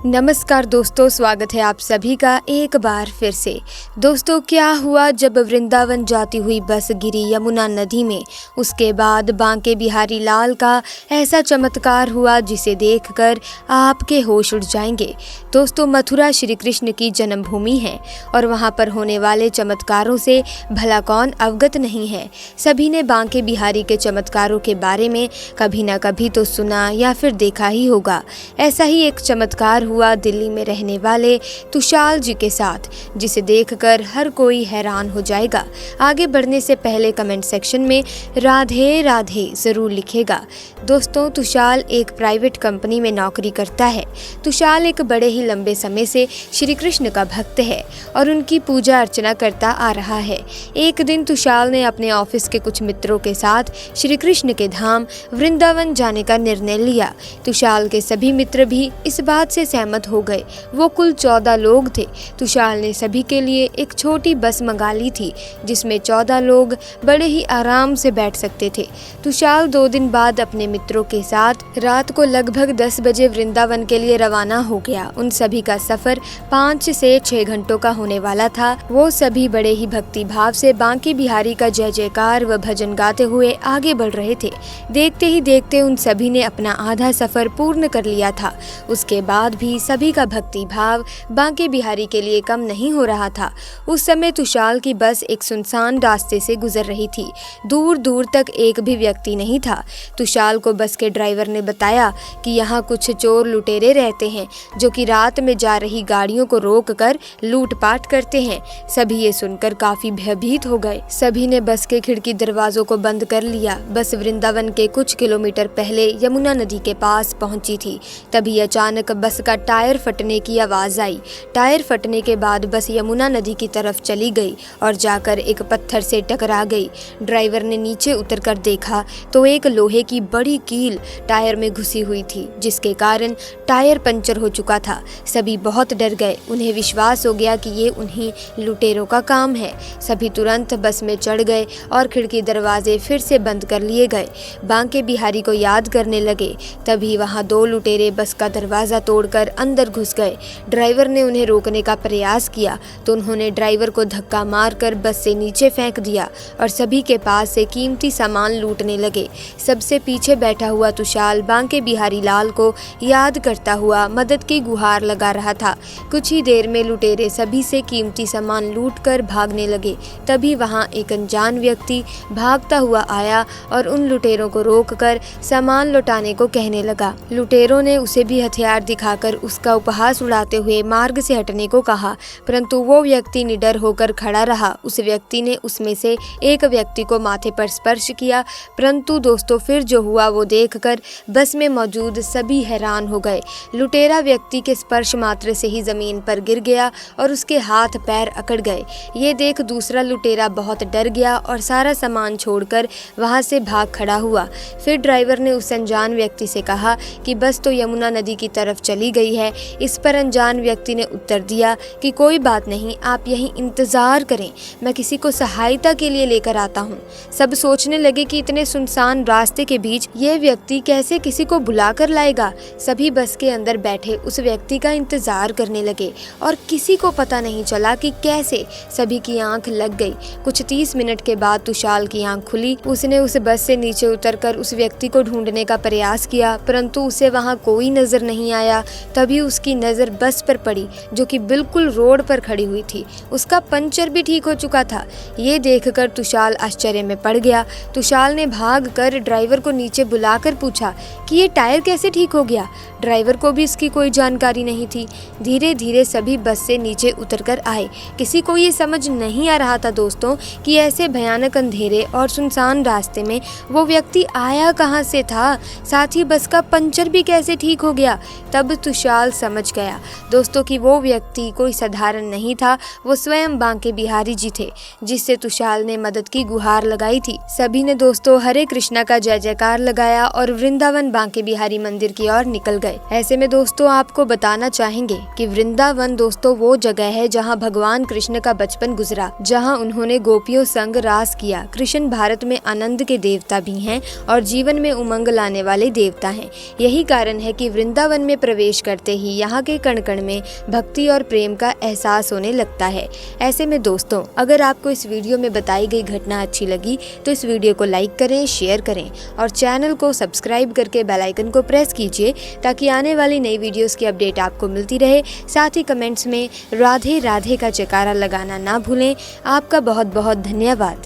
नमस्कार दोस्तों, स्वागत है आप सभी का एक बार फिर से। दोस्तों, क्या हुआ जब वृंदावन जाती हुई बस गिरी यमुना नदी में। उसके बाद बांके बिहारी लाल का ऐसा चमत्कार हुआ जिसे देखकर आपके होश उड़ जाएंगे। दोस्तों, मथुरा श्री कृष्ण की जन्मभूमि है और वहाँ पर होने वाले चमत्कारों से भला कौन अवगत नहीं है। सभी ने बांके बिहारी के चमत्कारों के बारे में कभी न कभी तो सुना या फिर देखा ही होगा। ऐसा ही एक चमत्कार हुआ दिल्ली में रहने वाले तुषाल जी के साथ, जिसे देखकर हर कोई हैरान हो जाएगा। आगे बढ़ने से पहले कमेंट सेक्शन में राधे राधे जरूर लिखेगा। दोस्तों, तुषाल एक प्राइवेट कंपनी में नौकरी करता है। तुषाल एक बड़े ही लंबे समय से श्री कृष्ण का भक्त है और उनकी पूजा अर्चना करता आ रहा है। एक दिन तुषाल ने अपने ऑफिस के कुछ मित्रों के साथ श्री कृष्ण के धाम वृंदावन जाने का निर्णय लिया। तुषाल के सभी मित्र भी इस बात से सहमत हो गए। वो कुल 14 लोग थे। तुषाल ने सभी के लिए एक छोटी बस मंगा ली थी जिसमें 14 लोग बड़े ही आराम से बैठ सकते थे। तुषाल 2 दिन बाद अपने मित्रों के साथ रात को लगभग 10 बजे वृंदावन के लिए रवाना हो गया। उन सभी का सफर 5 से 6 घंटों का होने वाला था। वो सभी बड़े ही भक्ति भाव से बांके बिहारी का जय जयकार व भजन गाते हुए आगे बढ़ रहे थे। देखते ही देखते उन सभी ने अपना आधा सफर पूर्ण कर लिया था। उसके बाद भी सभी का भक्ति भाव बांके बिहारी के लिए कम नहीं हो रहा था। उस समय तुषाल की बस एक सुनसान रास्ते से गुजर रही थी। दूर दूर तक एक भी व्यक्ति नहीं था। तुषाल को बस के ड्राइवर ने बताया कि यहाँ कुछ चोर लुटेरे रहते हैं जो कि रात में जा रही गाड़ियों को रोककर लूटपाट करते हैं। सभी ये सुनकर काफी भयभीत हो गए। सभी ने बस के खिड़की दरवाजों को बंद कर लिया। बस वृंदावन के कुछ किलोमीटर पहले यमुना नदी के पास पहुंची थी। तभी अचानक बस का टायर फटने की आवाज आई। टायर फटने के बाद बस यमुना नदी की तरफ चली गई और जाकर एक पत्थर से टकरा गई। ड्राइवर ने नीचे उतरकर देखा तो एक लोहे की बड़ी कील टायर में घुसी हुई थी, जिसके कारण टायर पंचर हो चुका था। सभी बहुत डर गए। उन्हें विश्वास हो गया कि ये उन्हीं लुटेरों का काम है। सभी तुरंत बस में चढ़ गए और खिड़की दरवाजे फिर से बंद कर लिए गए। बांके बिहारी को याद करने लगे। तभी वहां 2 लुटेरे बस का दरवाजा तोड़कर अंदर घुस गए। ड्राइवर ने उन्हें रोकने का प्रयास किया तो उन्होंने ड्राइवर को धक्का मारकर बस से नीचे फेंक दिया और सभी के पास से कीमती सामान लूटने लगे। सबसे पीछे बैठा हुआ तुषाल बांके बिहारी लाल को याद करता हुआ मदद की गुहार लगा रहा था। कुछ ही देर में लुटेरे सभी से कीमती सामान लूटकर भागने लगे। तभी वहां एक अनजान व्यक्ति भागता हुआ आया और उन लुटेरों को रोककर सामान लौटाने को कहने लगा। लुटेरों ने उसे भी हथियार दिखाकर उसका उपहास उड़ाते हुए मार्ग से हटने को कहा, परंतु वो व्यक्ति निडर होकर खड़ा रहा। उस व्यक्ति ने उसमें से एक व्यक्ति को माथे पर स्पर्श किया, परंतु दोस्तों फिर जो हुआ वो देखकर बस में मौजूद सभी हैरान हो गए। लुटेरा व्यक्ति के स्पर्श मात्र से ही जमीन पर गिर गया और उसके हाथ पैर अकड़ गए। ये देख दूसरा लुटेरा बहुत डर गया और सारा सामान छोड़कर वहां से भाग खड़ा हुआ। फिर ड्राइवर ने उस अनजान व्यक्ति से कहा कि बस तो यमुना नदी की तरफ चली गई है। इस पर अनजान व्यक्ति ने उत्तर दिया कि कोई बात नहीं, आप यहीं इंतजार करें, मैं किसी को सहायता के लिए लेकर आता हूँ। सब सोचने लगे कि इतने सुनसान रास्ते के बीच ये व्यक्ति कैसे किसी को बुलाकर लाएगा। सभी बस के अंदर बैठे उस व्यक्ति का इंतजार करने लगे और किसी को पता नहीं चला कि कैसे सभी की आंख लग गई। कुछ 30 मिनट के बाद तुषाल की आंख खुली। उसने उस बस से नीचे उतरकर उस व्यक्ति को ढूंढने का प्रयास किया, परंतु उसे वहां कोई नजर नहीं आया। तभी उसकी नजर बस पर पड़ी जो कि बिल्कुल रोड पर खड़ी हुई थी। उसका पंचर भी ठीक हो चुका था। ये देखकर तुषाल आश्चर्य में पड़ गया। तुषाल ने भागकर ड्राइवर को नीचे बुलाकर पूछा कि ये टायर कैसे ठीक हो गया। ड्राइवर को भी इसकी कोई जानकारी नहीं थी। धीरे धीरे सभी बस से नीचे उतरकर आए। किसी को ये समझ नहीं आ रहा था दोस्तों कि ऐसे भयानक अंधेरे और सुनसान रास्ते में वो व्यक्ति आया कहाँ से था, साथ ही बस का पंचर भी कैसे ठीक हो गया। तब तुषाल समझ गया दोस्तों कि वो व्यक्ति कोई साधारण नहीं था, वो स्वयं बांके बिहारी जी थे जिससे तुषाल ने मदद की गुहार लगाई थी। सभी ने दोस्तों हरे कृष्णा का जय जयकार लगाया और वृंदावन बांके बिहारी मंदिर की ओर निकल गए। ऐसे में दोस्तों आपको बताना चाहेंगे कि वृंदावन दोस्तों वो जगह है जहाँ भगवान कृष्ण का बचपन गुजरा, जहाँ उन्होंने गोपियों संग रास किया। कृष्ण भारत में आनंद के देवता भी हैं और जीवन में उमंग लाने वाले देवता हैं। यही कारण है कि वृंदावन में प्रवेश कर करते ही यहाँ के कण कण में भक्ति और प्रेम का एहसास होने लगता है। ऐसे में दोस्तों, अगर आपको इस वीडियो में बताई गई घटना अच्छी लगी तो इस वीडियो को लाइक करें, शेयर करें और चैनल को सब्सक्राइब करके बेल आइकन को प्रेस कीजिए ताकि आने वाली नई वीडियोस की अपडेट आपको मिलती रहे। साथ ही कमेंट्स में राधे राधे का जयकारा लगाना ना भूलें। आपका बहुत बहुत धन्यवाद।